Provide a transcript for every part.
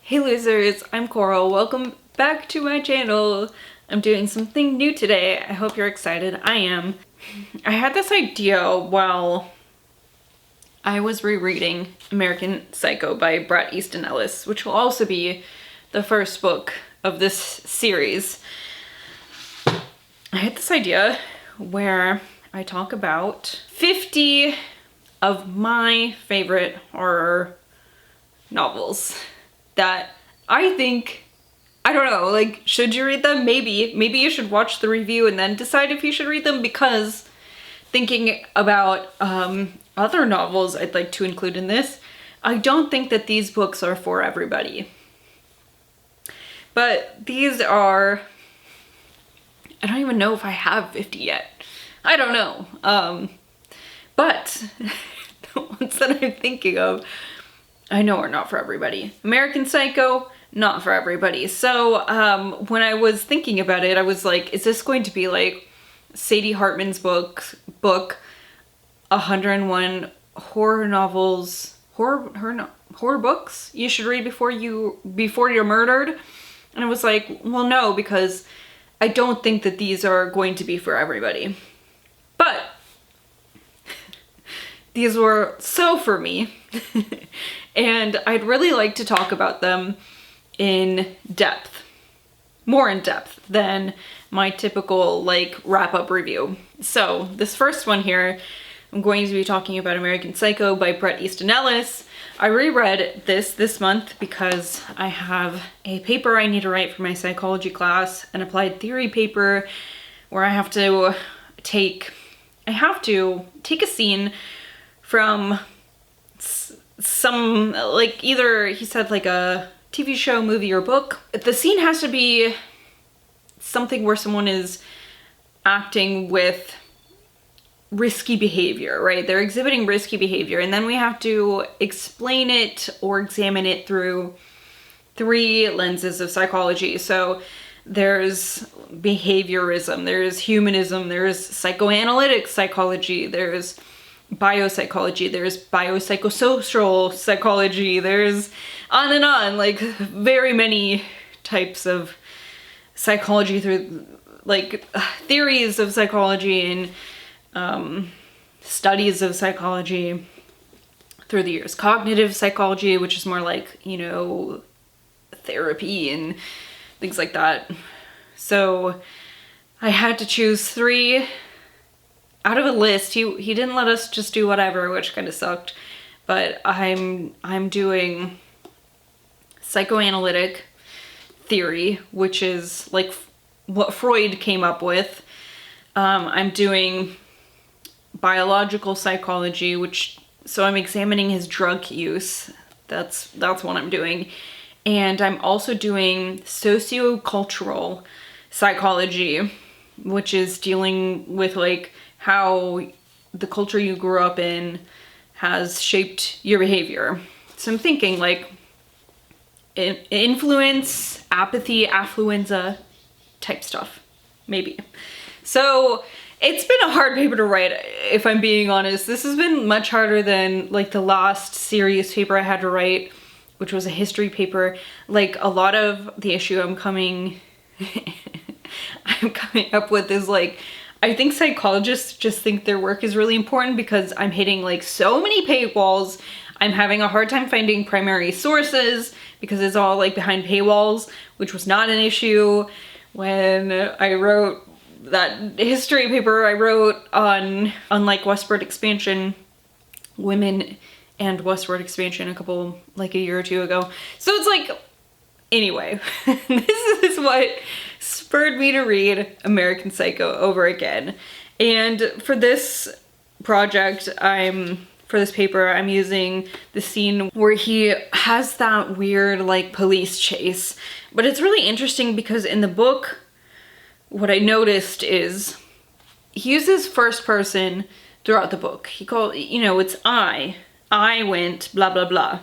Hey losers, I'm Coral. Welcome back to my channel. I'm doing something new today. I hope you're excited. I am. I had this idea while I was rereading American Psycho by Bret Easton Ellis, which will also be the first book of this series. I had this idea where I talk about 50 of my favorite horror novels that I think, I don't know, like, should you read them? Maybe you should watch the review and then decide if you should read them, because thinking about other novels I'd like to include in this, I don't think that these books are for everybody. But these are, I don't even know if I have 50 yet. I don't know. But the ones that I'm thinking of, I know are not for everybody. American Psycho, not for everybody. So when I was thinking about it, I was like, is this going to be like Sadie Hartman's book 101 horror novels, horror books you should read before you're murdered? And I was like, well, no, because I don't think that these are going to be for everybody. But these were so for me. And I'd really like to talk about them in depth, more in depth than my typical like wrap-up review. So this first one here, I'm going to be talking about American Psycho by Bret Easton Ellis. I reread this month because I have a paper I need to write for my psychology class, an applied theory paper where I have to take a scene from some, like, either he said like a TV show, movie, or book. The scene has to be something where someone is acting with risky behavior, right? They're exhibiting risky behavior, and then we have to explain it or examine it through 3 lenses of psychology. So there's behaviorism, there's humanism, there's psychoanalytic psychology, there's biopsychology, there's biopsychosocial psychology, there's on and on, like very many types of psychology through like theories of psychology and studies of psychology through the years. Cognitive psychology, which is more like, you know, therapy and things like that. So I had to choose 3 out of a list. He didn't let us just do whatever, which kind of sucked. But I'm doing psychoanalytic theory, which is like what Freud came up with. I'm doing biological psychology, so I'm examining his drug use. That's what I'm doing. And I'm also doing sociocultural psychology, which is dealing with like how the culture you grew up in has shaped your behavior. So I'm thinking like influence, apathy, affluenza type stuff, maybe. So it's been a hard paper to write, if I'm being honest. This has been much harder than like the last serious paper I had to write, which was a history paper. Like a lot of the issue I'm coming up with is like, I think psychologists just think their work is really important because I'm hitting like so many paywalls. I'm having a hard time finding primary sources because it's all like behind paywalls, which was not an issue when I wrote that history paper I wrote on like westward expansion, women and westward expansion like a year or 2 ago. So it's like, anyway, this is what spurred me to read American Psycho over again. And for this project, for this paper, I'm using the scene where he has that weird like police chase. But it's really interesting because in the book, what I noticed is he uses first person throughout the book. He called, you know, it's I went blah blah blah,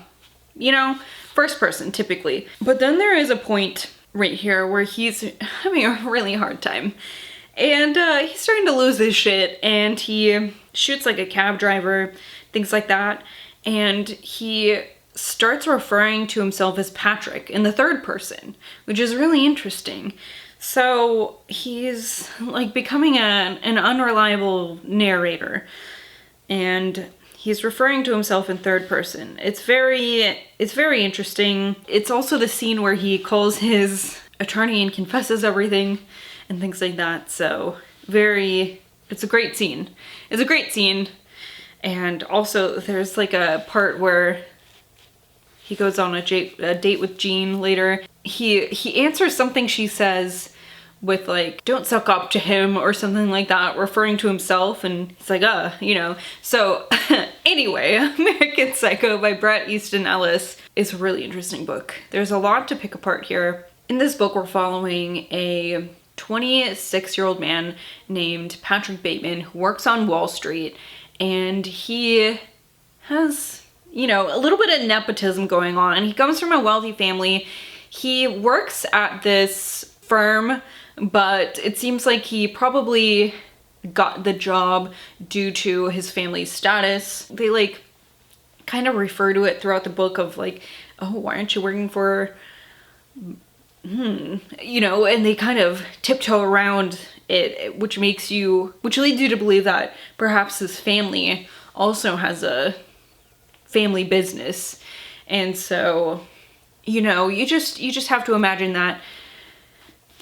you know, first person typically. But then there is a point right here where he's having a really hard time, and he's starting to lose his shit, and he shoots like a cab driver, things like that. And he starts referring to himself as Patrick in the third person, which is really interesting. So he's like becoming an unreliable narrator, and he's referring to himself in third person. It's very interesting. It's also the scene where he calls his attorney and confesses everything and things like that. So it's a great scene. It's a great scene. And also there's like a part where he goes on a date with Jean later. He answers something she says with like, don't suck up to him or something like that, referring to himself, and he's like, you know. So anyway, American Psycho by Bret Easton Ellis is a really interesting book. There's a lot to pick apart here. In this book, we're following a 26-year-old man named Patrick Bateman who works on Wall Street, and he has, you know, a little bit of nepotism going on. He comes from a wealthy family. He works at this firm, but it seems like he probably got the job due to his family's status. They like kind of refer to it throughout the book of like, oh, why aren't you working for, you know, and they kind of tiptoe around it, which leads you to believe that perhaps his family also has a family business. And so, you know, you just have to imagine that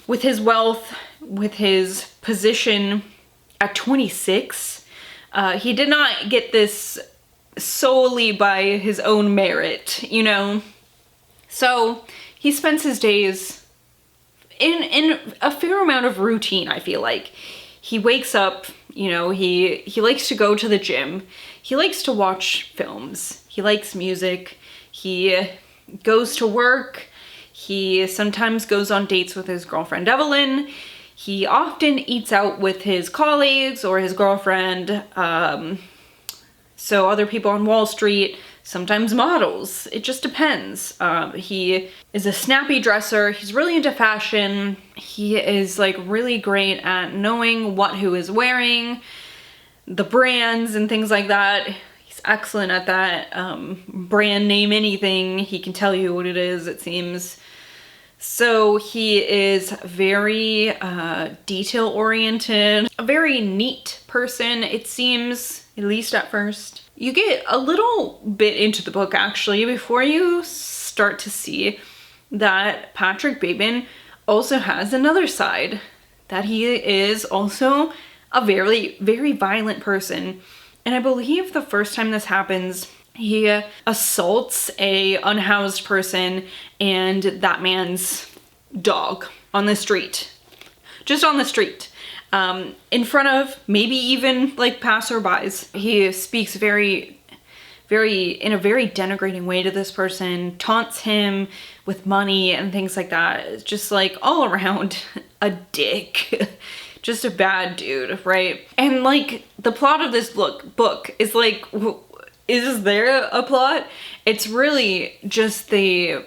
with his wealth, with his position at 26, he did not get this solely by his own merit, you know? So he spends his days in a fair amount of routine, I feel like. He wakes up, you know, he likes to go to the gym. He likes to watch films. He likes music. He goes to work. He sometimes goes on dates with his girlfriend, Evelyn. He often eats out with his colleagues or his girlfriend. So other people on Wall Street, sometimes models. It just depends. He is a snappy dresser. He's really into fashion. He is like really great at knowing what who is wearing, the brands and things like that. He's excellent at that. Brand name anything, he can tell you what it is, it seems. So he is very detail oriented, a very neat person, it seems, at least at first. You get a little bit into the book actually before you start to see that Patrick Bateman also has another side, that he is also a very, very violent person. And I believe the first time this happens, he assaults a unhoused person and that man's dog on the street. Just on the street. In front of maybe even like passerbys. He speaks in a very denigrating way to this person, taunts him with money and things like that. It's just like all around a dick. Just a bad dude, right? And like the plot of this book is like, is there a plot? It's really just the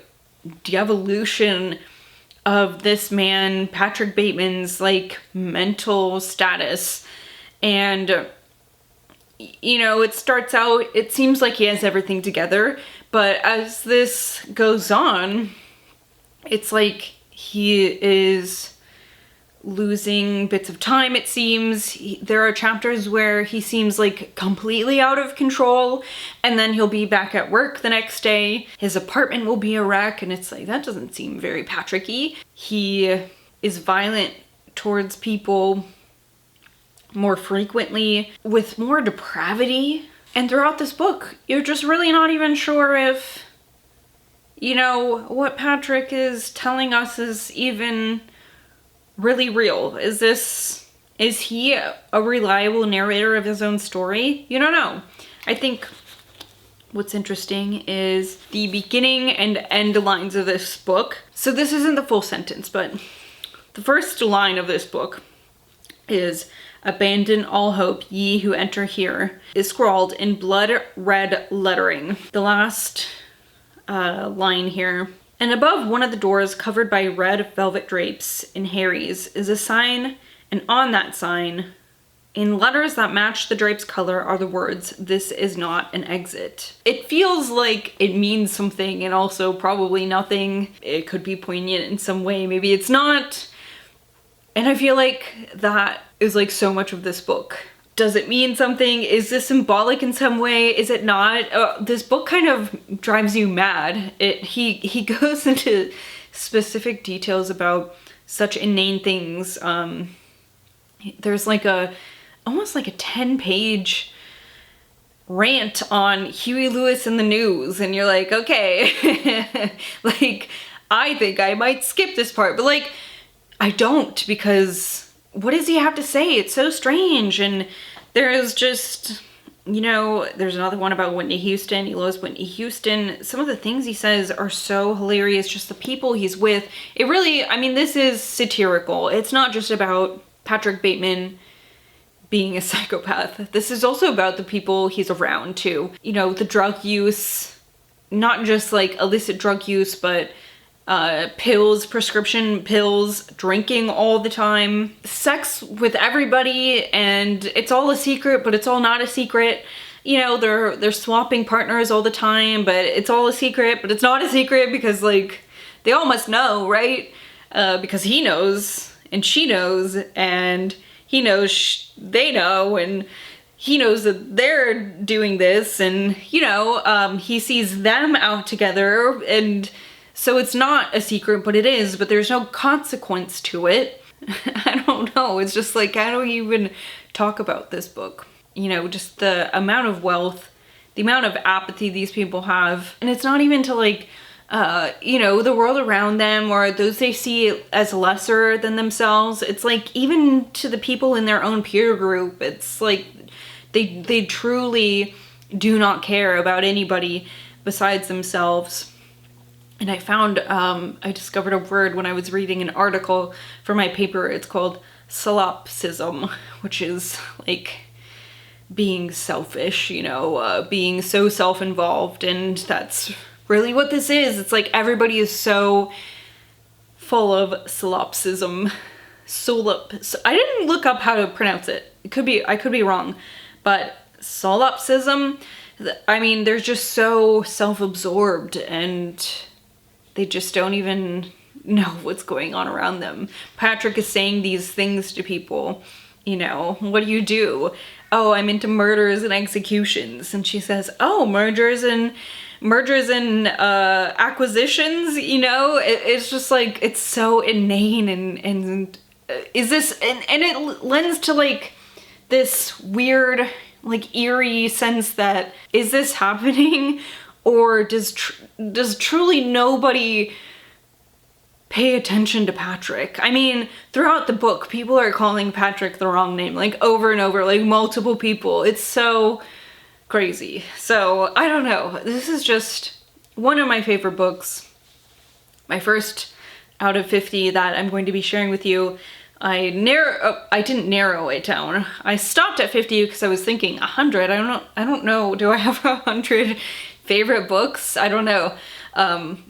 evolution of this man, Patrick Bateman's like mental status. And, you know, it starts out, it seems like he has everything together, but as this goes on, it's like he is losing bits of time, it seems. There are chapters where he seems like completely out of control, and then he'll be back at work the next day. His apartment will be a wreck, and it's like, that doesn't seem very Patrick-y. He is violent towards people more frequently, with more depravity. And throughout this book, you're just really not even sure if, you know, what Patrick is telling us is even really real. Is he a reliable narrator of his own story? You don't know. I think what's interesting is the beginning and end lines of this book. So this isn't the full sentence, but the first line of this book is, "Abandon all hope, ye who enter here," is scrawled in blood red lettering. The last line here. "And above one of the doors, covered by red velvet drapes in Harry's, is a sign, and on that sign In letters that match the drape's color are the words, "This is not an exit." It feels like it means something and also probably nothing. It could be poignant in some way, maybe it's not. And I feel like that is like so much of this book. Does it mean something? Is this symbolic in some way? Is it not? This book kind of drives you mad. He goes into specific details about such inane things. There's like almost like a 10-page rant on Huey Lewis and the news, and you're like, okay, like, I think I might skip this part, but like, I don't, because what does he have to say? It's so strange. And there is just, you know, there's another one about Whitney Houston. He loves Whitney Houston. Some of the things he says are so hilarious, just the people he's with. It really, I mean, this is satirical. It's not just about Patrick Bateman being a psychopath. This is also about the people he's around too. You know, the drug use, not just like illicit drug use, but pills, prescription pills, drinking all the time, sex with everybody, and it's all a secret, but it's all not a secret. You know, they're swapping partners all the time, but it's all a secret, but it's not a secret because like they all must know, right? Because he knows and she knows and he knows they know and he knows that they're doing this, and you know, he sees them out together, and so it's not a secret, but it is, but there's no consequence to it. I don't know. It's just like, how do we even talk about this book? You know, just the amount of wealth, the amount of apathy these people have. And it's not even to like, you know, the world around them or those they see as lesser than themselves. It's like even to the people in their own peer group, it's like they truly do not care about anybody besides themselves. And I found, I discovered a word when I was reading an article for my paper. It's called solipsism, which is like being selfish, you know, being so self-involved. And that's really what this is. It's like everybody is so full of solipsism. I didn't look up how to pronounce it. I could be wrong, but solipsism, I mean, they're just so self-absorbed and they just don't even know what's going on around them. Patrick is saying these things to people, you know, what do you do? Oh, I'm into murders and executions. And she says, oh, mergers and acquisitions, you know? It's just like, it's so inane and is this, and it lends to like this weird, like eerie sense that, is this happening? Or does truly nobody pay attention to Patrick? I mean, throughout the book, people are calling Patrick the wrong name, like over and over, like multiple people. It's so crazy. So, I don't know. This is just one of my favorite books. My first out of 50 that I'm going to be sharing with you. I didn't narrow it down. I stopped at 50 because I was thinking 100. I don't know. Do I have 100 favorite books? I don't know.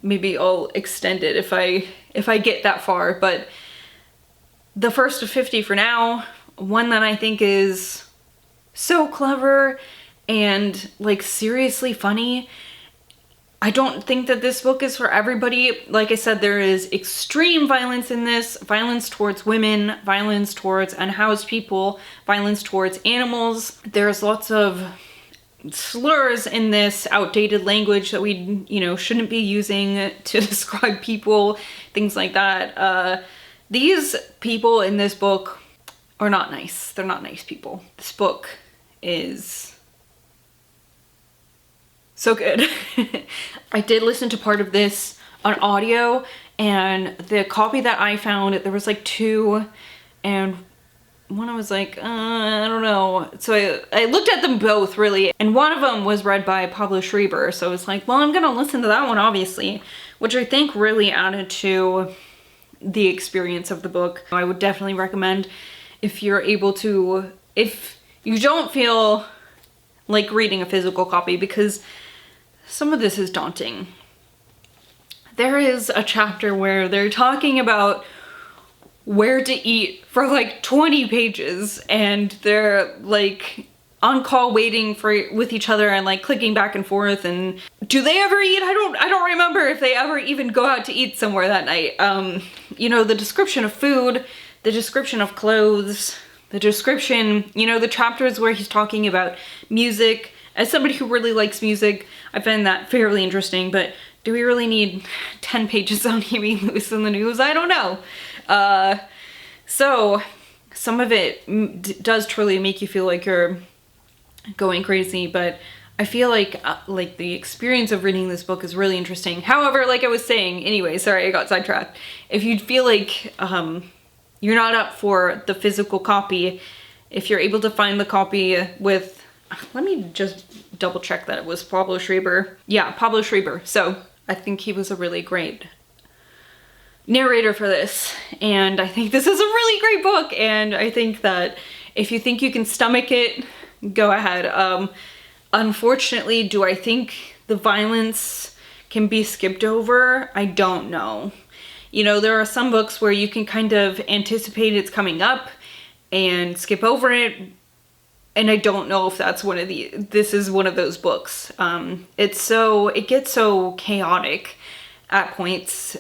Maybe I'll extend it if I get that far, but the first of 50 for now, one that I think is so clever and like seriously funny. I don't think that this book is for everybody. Like I said, there is extreme violence in this, violence towards women, violence towards unhoused people, violence towards animals. There's lots of slurs in this, outdated language that we, you know, shouldn't be using to describe people, things like that. These people in this book are not nice. They're not nice people. This book is so good. I did listen to part of this on audio, and the copy that I found, there was like two, and one I was like, I don't know. So I looked at them both really, and one of them was read by Pablo Schreiber, so I was like, well, I'm gonna listen to that one obviously, which I think really added to the experience of the book. I would definitely recommend if you're able to, if you don't feel like reading a physical copy, because some of this is daunting. There is a chapter where they're talking about where to eat for like 20 pages, and they're like on call waiting with each other and like clicking back and forth. And do they ever eat? I don't remember if they ever even go out to eat somewhere that night. You know, the description of food, the description of clothes, the description, you know, the chapters where he's talking about music. As somebody who really likes music, I find that fairly interesting, but do we really need 10 pages on Huey Lewis in the News? I don't know. So some of it does truly make you feel like you're going crazy, but I feel like the experience of reading this book is really interesting. However, like I was saying, anyway, sorry, I got sidetracked. If you feel like you're not up for the physical copy, if you're able to find the copy with, let me just double check that it was Pablo Schreiber. Yeah, Pablo Schreiber. So I think he was a really great narrator for this, and I think this is a really great book, and I think that if you think you can stomach it, go ahead. Unfortunately, do I think the violence can be skipped over? I don't know. You know, there are some books where you can kind of anticipate it's coming up and skip over it, and I don't know if that's this is one of those books. It gets so chaotic at points,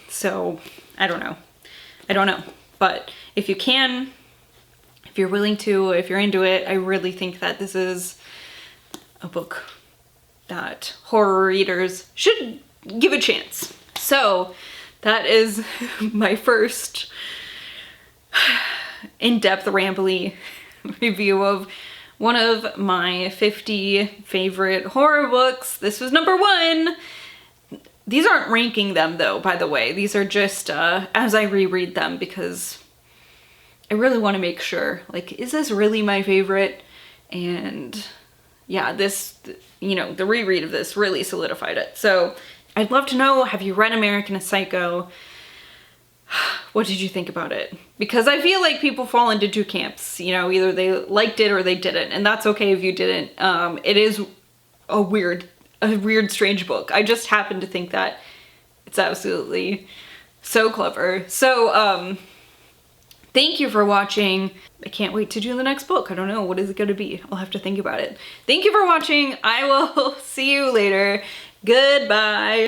so I don't know. But if you can, if you're willing to, if you're into it, I really think that this is a book that horror readers should give a chance. So that is my first in-depth rambly review of one of my 50 favorite horror books. This was number 1. These aren't ranking them though, by the way. These are just as I reread them, because I really want to make sure, like, is this really my favorite? And yeah, this, you know, the reread of this really solidified it. So I'd love to know, have you read American Psycho? What did you think about it? Because I feel like people fall into 2 camps, you know, either they liked it or they didn't, and that's okay if you didn't. It is a weird, strange book. I just happen to think that it's absolutely so clever. So, thank you for watching. I can't wait to do the next book. I don't know, what is it gonna be? I'll have to think about it. Thank you for watching. I will see you later. Goodbye.